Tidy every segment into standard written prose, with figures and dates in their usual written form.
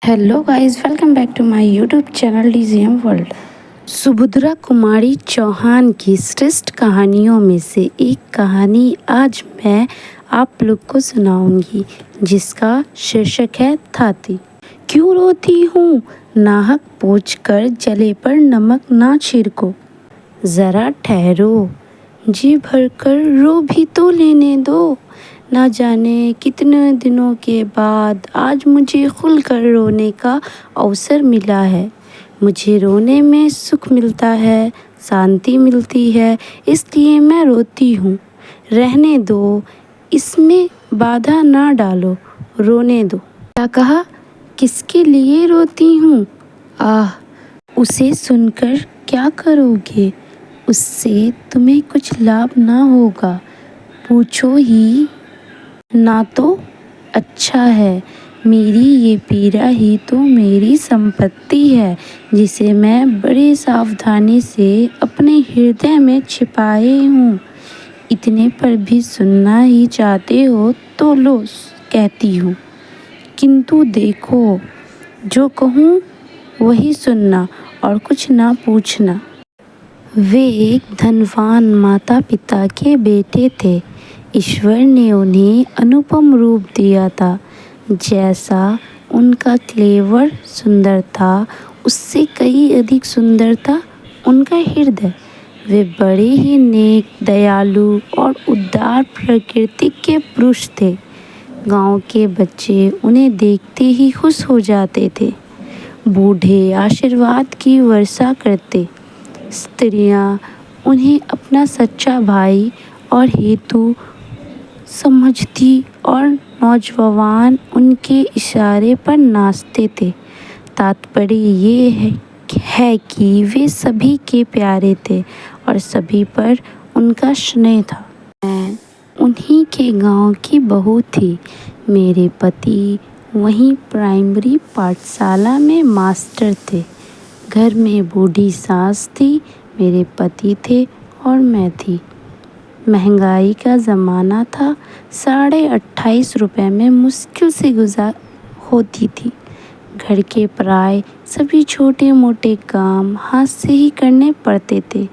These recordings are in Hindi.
Hello guys, welcome back to my YouTube channel DGM world. Subhadra Kumari Chauhan की श्रेष्ठ कहानियों में से एक कहानी आज मैं आप लोग को सुनाऊंगी, जिसका शीर्षक है थाती। क्यों रोती हूँ, नाहक पूछ कर जले पर नमक ना छिड़को। ज़रा ठहरो, जी भरकर रो भी तो लेने दो। ना जाने कितने दिनों के बाद आज मुझे खुलकर रोने का अवसर मिला है। मुझे रोने में सुख मिलता है, शांति मिलती है, इसलिए मैं रोती हूँ। रहने दो, इसमें बाधा ना डालो, रोने दो। क्या कहा? किसके लिए रोती हूँ? आह, उसे सुनकर क्या करोगे? उससे तुम्हें कुछ लाभ ना होगा, पूछो ही ना तो अच्छा है। मेरी ये पीड़ा ही तो मेरी संपत्ति है, जिसे मैं बड़ी सावधानी से अपने हृदय में छिपाए हूँ। इतने पर भी सुनना ही चाहते हो तो लो, कहती हूँ। किंतु देखो, जो कहूँ वही सुनना और कुछ ना पूछना। वे एक धनवान माता पिता के बेटे थे। ईश्वर ने उन्हें अनुपम रूप दिया था। जैसा उनका क्लेवर सुंदर था, उससे कई अधिक सुंदर था उनका हृदय। वे बड़े ही नेक, दयालु और उदार प्रकृति के पुरुष थे। गांव के बच्चे उन्हें देखते ही खुश हो जाते थे। बूढ़े आशीर्वाद की वर्षा करते। स्त्रियां उन्हें अपना सच्चा भाई और हेतु समझती और नौजवान उनके इशारे पर नाचते थे। तात्पर्य ये है कि वे सभी के प्यारे थे और सभी पर उनका स्नेह था। मैं उन्हीं के गांव की बहू थी। मेरे पति वहीं प्राइमरी पाठशाला में मास्टर थे। घर में बूढ़ी सास थी, मेरे पति थे और मैं थी। महंगाई का ज़माना था। 28.5 रुपये में मुश्किल से गुजार होती थी। घर के प्राय सभी छोटे मोटे काम हाथ से ही करने पड़ते थे।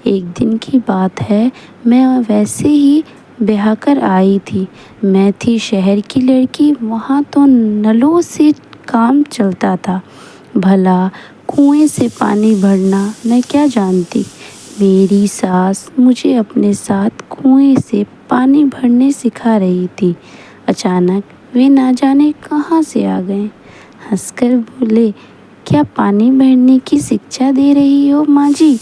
एक दिन की बात है, मैं वैसे ही ब्याह कर आई थी। मैं थी शहर की लड़की, वहाँ तो नलों से काम चलता था। भला कुएं से पानी भरना मैं क्या जानती। मेरी सास मुझे अपने साथ कुएं से पानी भरने सिखा रही थी। अचानक वे ना जाने कहाँ से आ गए। हंसकर बोले, क्या पानी भरने की शिक्षा दे रही हो माँ जी?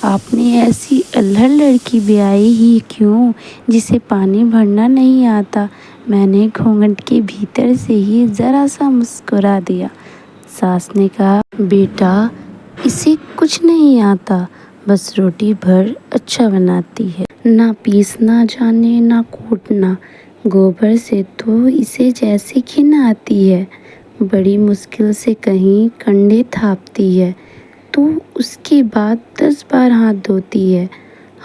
आपने ऐसी अल्हड़ लड़की ब्याही ही क्यों, जिसे पानी भरना नहीं आता? मैंने घूंघट के भीतर से ही ज़रा सा मुस्कुरा दिया। सास ने कहा, बेटा, इसे कुछ नहीं आता, बस रोटी भर अच्छा बनाती है। ना पीसना जाने, ना कूटना। गोबर से तो इसे जैसे घिन आती है। बड़ी मुश्किल से कहीं कंडे थापती है तो उसके बाद 10 बार हाथ धोती है।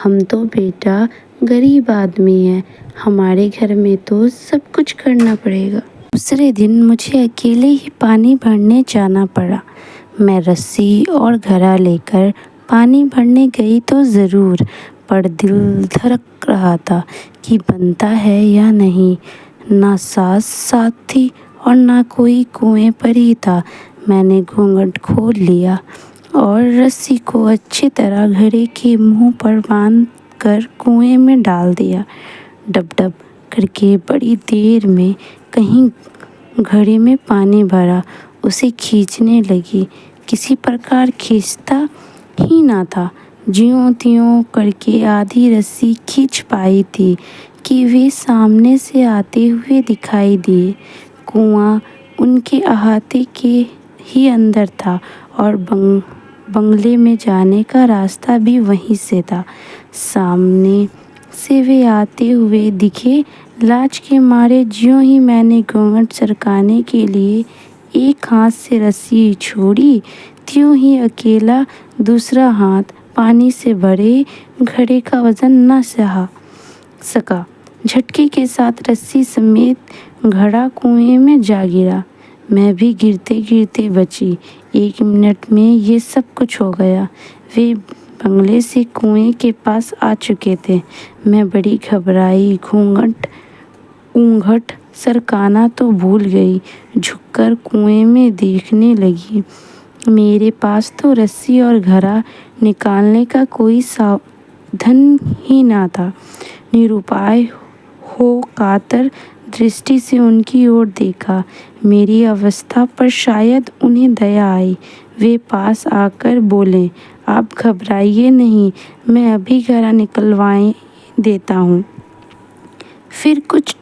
हम तो बेटा गरीब आदमी हैं, हमारे घर में तो सब कुछ करना पड़ेगा। दूसरे दिन मुझे अकेले ही पानी भरने जाना पड़ा। मैं रस्सी और घड़ा लेकर पानी भरने गई तो ज़रूर, पर दिल धड़क रहा था कि बनता है या नहीं। ना सास साथ थी और ना कोई कुएं पर ही था। मैंने घूंघट खोल लिया और रस्सी को अच्छी तरह घड़े के मुंह पर बांध कर कुएं में डाल दिया। डब डब करके बड़ी देर में कहीं घड़े में पानी भरा। उसे खींचने लगी, किसी प्रकार खींचता ही ना था। ज्यों त्यों करके आधी रस्सी खींच पाई थी कि वे सामने से आते हुए दिखाई दिए। कुआं उनके अहाते के ही अंदर था और बंगले में जाने का रास्ता भी वहीं से था। सामने से वे आते हुए दिखे। लाज के मारे ज्यों ही मैंने घूंघट सरकाने के लिए एक हाथ से रस्सी छोड़ी, त्यों ही अकेला दूसरा हाथ पानी से भरे घड़े का वजन न सहा सका। झटके के साथ रस्सी समेत घड़ा कुएं में जा गिरा। मैं भी गिरते गिरते बची। 1 मिनट में ये सब कुछ हो गया। वे बंगले से कुएं के पास आ चुके थे। मैं बड़ी घबराई, घूंघट सरकाना तो भूल गई। झुककर कुएं में देखने लगी। मेरे पास तो रस्सी और घड़ा निकालने का कोई साधन ही ना था। निरुपाय हो कातर दृष्टि से उनकी ओर देखा। मेरी अवस्था पर शायद उन्हें दया आई। वे पास आकर बोले, आप घबराइए नहीं, मैं अभी घड़ा निकलवाए देता हूँ। फिर कुछ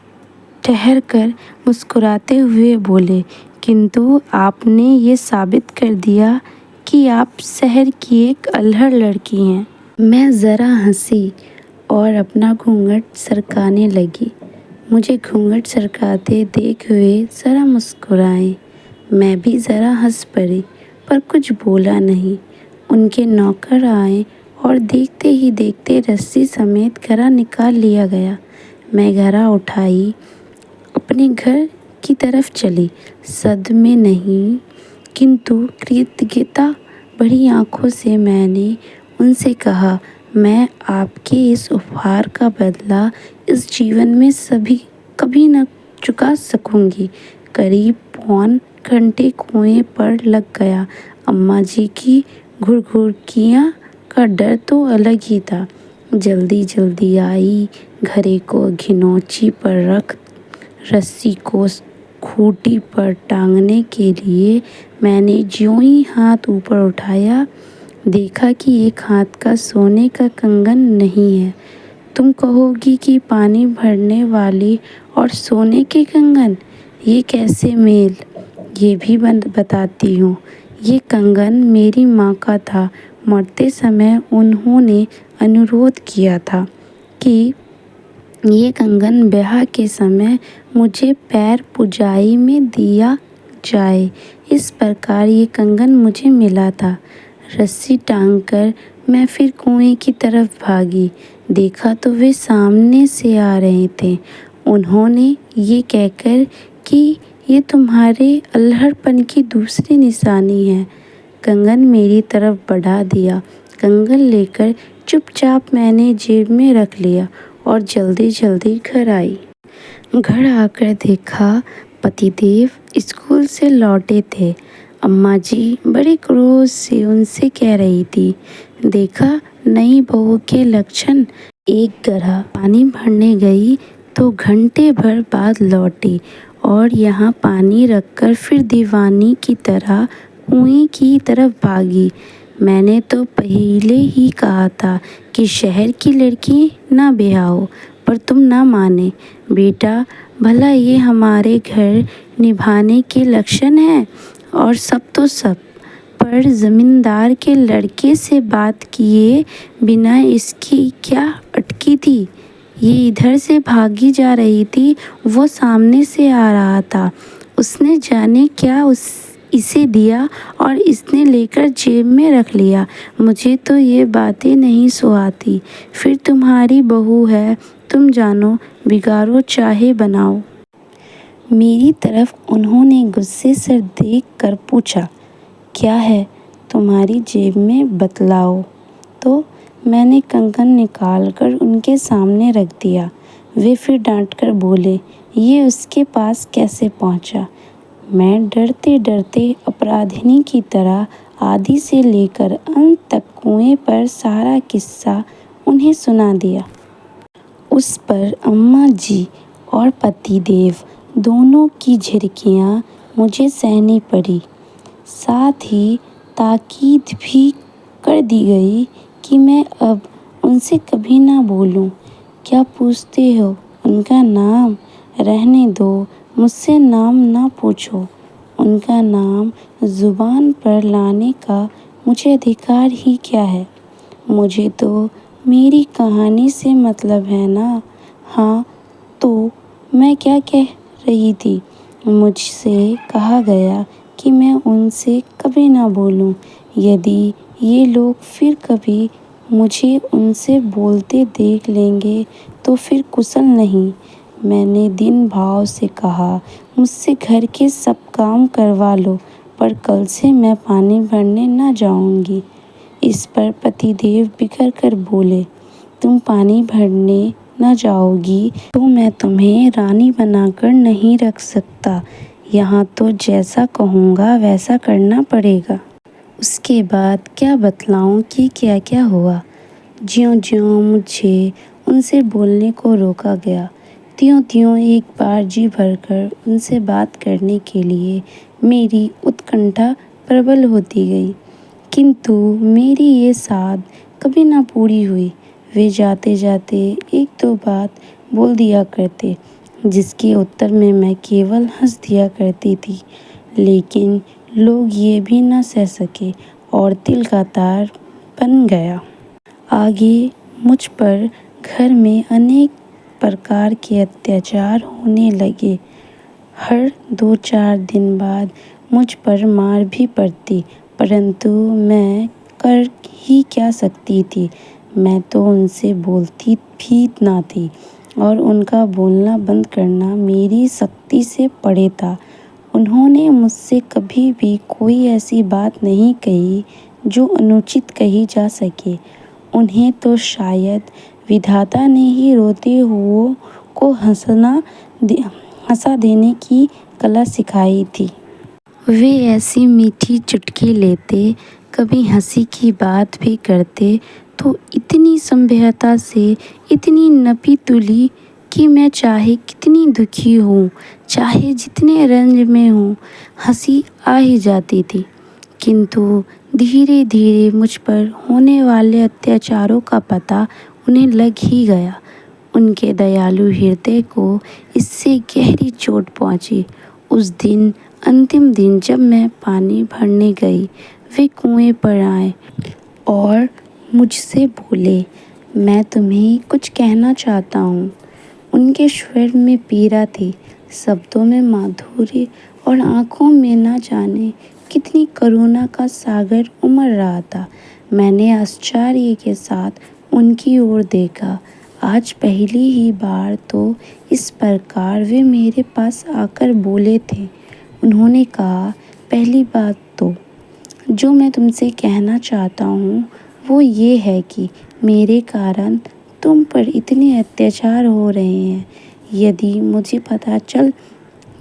ठहर कर मुस्कुराते हुए बोले, किंतु आपने ये साबित कर दिया कि आप शहर की एक अल्हड़ लड़की हैं। मैं ज़रा हंसी और अपना घूंघट सरकाने लगी। मुझे घूंघट सरकाते देख वे ज़रा मुस्कुराए। मैं भी ज़रा हंस पड़ी, पर कुछ बोला नहीं। उनके नौकर आए और देखते ही देखते रस्सी समेत घड़ा निकाल लिया गया। मैं घड़ा उठाई, अपने घर की तरफ चली। सदमे नहीं, किंतु कृतज्ञता भरी आंखों से मैंने उनसे कहा, मैं आपके इस उपहार का बदला इस जीवन में कभी न चुका सकूंगी। करीब पौन घंटे कुएं पर लग गया। अम्मा जी की घुरघुरकियाँ का डर तो अलग ही था। जल्दी जल्दी आई। घड़े को घिनौची पर रख रस्सी को खूंटी पर टांगने के लिए मैंने ज्यों ही हाथ ऊपर उठाया, देखा कि एक हाथ का सोने का कंगन नहीं है। तुम कहोगी कि पानी भरने वाली और सोने के कंगन, ये कैसे मेल? ये भी बताती हूँ। ये कंगन मेरी माँ का था। मरते समय उन्होंने अनुरोध किया था कि ये कंगन ब्याह के समय मुझे पैर पुजाई में दिया जाए। इस प्रकार ये कंगन मुझे मिला था। रस्सी टांगकर मैं फिर कुएं की तरफ भागी। देखा तो वे सामने से आ रहे थे। उन्होंने ये कहकर कि ये तुम्हारे अल्हड़पन की दूसरी निशानी है, कंगन मेरी तरफ बढ़ा दिया। कंगन लेकर चुपचाप मैंने जेब में रख लिया और जल्दी जल्दी घर आई। घर आकर देखा पतिदेव स्कूल से लौटे थे। अम्मा जी बड़े क्रोध से उनसे कह रही थी, देखा नई बहू के लक्षण। एक गरहा पानी भरने गई तो घंटे भर बाद लौटी और यहाँ पानी रखकर फिर दीवानी की तरह कुएं की तरफ भागी। मैंने तो पहले ही कहा था कि शहर की लड़की ना ब्याहो, पर तुम ना माने। बेटा, भला ये हमारे घर निभाने के लक्षण हैं? और सब तो सब, पर ज़मींदार के लड़के से बात किए बिना इसकी क्या अटकी थी? ये इधर से भागी जा रही थी, वो सामने से आ रहा था। उसने जाने क्या इसे दिया और इसने लेकर जेब में रख लिया। मुझे तो ये बातें नहीं सुहाती। फिर तुम्हारी बहू है, तुम जानो, बिगाड़ो चाहे बनाओ। मेरी तरफ उन्होंने गुस्से से देख कर पूछा, क्या है तुम्हारी जेब में, बतलाओ। तो मैंने कंगन निकालकर उनके सामने रख दिया। वे फिर डांटकर बोले, ये उसके पास कैसे पहुंचा? मैं डरते डरते अपराधिनी की तरह आदि से लेकर अंत तक कुएं पर सारा किस्सा उन्हें सुना दिया। उस पर अम्मा जी और पतिदेव दोनों की झिड़कियाँ मुझे सहनी पड़ी। साथ ही ताकीद भी कर दी गई कि मैं अब उनसे कभी ना बोलूं। क्या पूछते हो उनका नाम? रहने दो, मुझसे नाम ना पूछो। उनका नाम ज़ुबान पर लाने का मुझे अधिकार ही क्या है? मुझे तो मेरी कहानी से मतलब है ना। हाँ, तो मैं क्या कह रही थी? मुझसे कहा गया कि मैं उनसे कभी ना बोलूं। यदि ये लोग फिर कभी मुझे उनसे बोलते देख लेंगे तो फिर कुशल नहीं। मैंने दीन भाव से कहा, मुझसे घर के सब काम करवा लो, पर कल से मैं पानी भरने न जाऊंगी। इस पर पतिदेव बिगड़ कर बोले, तुम पानी भरने न जाओगी तो मैं तुम्हें रानी बनाकर नहीं रख सकता। यहाँ तो जैसा कहूँगा वैसा करना पड़ेगा। उसके बाद क्या बतलाऊँ कि क्या क्या हुआ। ज्यों-ज्यों मुझे उनसे बोलने को रोका गया, त्यों-त्यों एक बार जी भरकर उनसे बात करने के लिए मेरी उत्कंठा प्रबल होती गई। किंतु मेरी ये साध कभी ना पूरी हुई। वे जाते जाते एक दो बात बोल दिया करते, जिसके उत्तर में मैं केवल हंस दिया करती थी। लेकिन लोग ये भी न सह सके और तिल का तार बन गया। आगे मुझ पर घर में अनेक प्रकार के अत्याचार होने लगे। हर 2-4 दिन बाद मुझ पर मार भी पड़ती, परंतु मैं कर ही क्या सकती थी। मैं तो उनसे बोलती भी ना थी और उनका बोलना बंद करना मेरी सख्ती से पड़े था। उन्होंने मुझसे कभी भी कोई ऐसी बात नहीं कही जो अनुचित कही जा सके। उन्हें तो शायद विधाता ने ही रोते हुओं को हंसा देने की कला सिखाई थी। वे ऐसी मीठी चुटकी लेते, कभी हंसी की बात भी करते तो इतनी सभ्यता से, इतनी नपी तुली कि मैं चाहे कितनी दुखी हूँ, चाहे जितने रंज में हूँ, हंसी आ ही जाती थी। किंतु धीरे धीरे मुझ पर होने वाले अत्याचारों का पता उन्हें लग ही गया। उनके दयालु हृदय को इससे गहरी चोट पहुंची। उस दिन अंतिम दिन जब मैं पानी भरने गई, वे कुएं पर आए और मुझसे बोले, मैं तुम्हें कुछ कहना चाहता हूँ। उनके स्वर में पीड़ा थी, शब्दों में माधुर्य और आंखों में न जाने कितनी करुणा का सागर उमड़ रहा था। मैंने आश्चर्य के साथ उनकी ओर देखा। आज पहली ही बार तो इस प्रकार वे मेरे पास आकर बोले थे। उन्होंने कहा, पहली बात तो जो मैं तुमसे कहना चाहता हूँ वो ये है कि मेरे कारण तुम पर इतने अत्याचार हो रहे हैं। यदि मुझे पता चल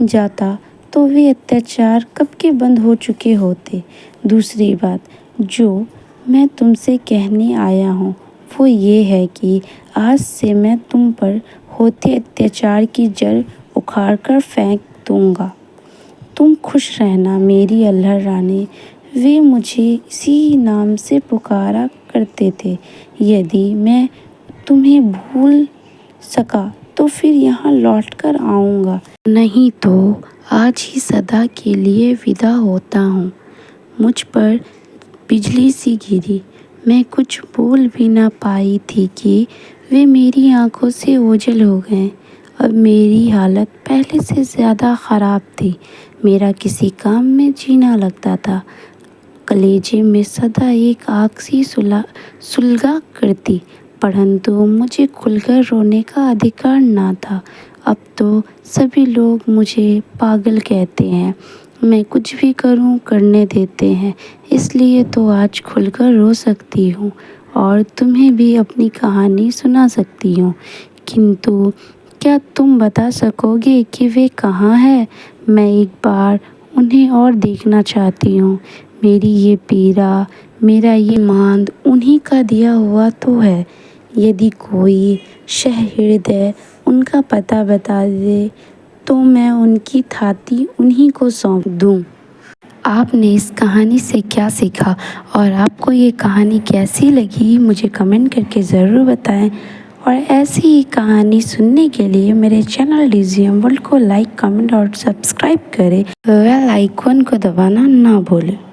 जाता तो वे अत्याचार कब के बंद हो चुके होते। दूसरी बात जो मैं तुमसे कहने आया हूँ वो ये है कि आज से मैं तुम पर होते अत्याचार की जड़ उखाड़ कर फेंक दूंगा। तुम खुश रहना मेरी अल्हड़ रानी। वे मुझे इसी नाम से पुकारा करते थे। यदि मैं तुम्हें भूल सका तो फिर यहाँ लौट कर आऊँगा, नहीं तो आज ही सदा के लिए विदा होता हूँ। मुझ पर बिजली सी गिरी। मैं कुछ बोल भी ना पाई थी कि वे मेरी आंखों से ओझल हो गए। अब मेरी हालत पहले से ज़्यादा ख़राब थी। मेरा किसी काम में जी ना लगता था। कलेजे में सदा एक आग सी सुलगा करती, परंतु मुझे खुलकर रोने का अधिकार ना था। अब तो सभी लोग मुझे पागल कहते हैं। मैं कुछ भी करूं करने देते हैं, इसलिए तो आज खुलकर रो सकती हूँ और तुम्हें भी अपनी कहानी सुना सकती हूँ। किंतु क्या तुम बता सकोगे कि वे कहाँ हैं? मैं एक बार उन्हें और देखना चाहती हूँ। मेरी ये पीड़ा, मेरा ये मांद उन्हीं का दिया हुआ तो है। यदि कोई सहृदय उनका पता बता दे तो मैं उनकी थाती उन्हीं को सौंप दूँ। आपने इस कहानी से क्या सीखा और आपको ये कहानी कैसी लगी मुझे कमेंट करके ज़रूर बताएं। और ऐसी ही कहानी सुनने के लिए मेरे चैनल डीजीएम वर्ल्ड को लाइक, कमेंट और सब्सक्राइब करें। बेल आइकन को दबाना ना भूलें।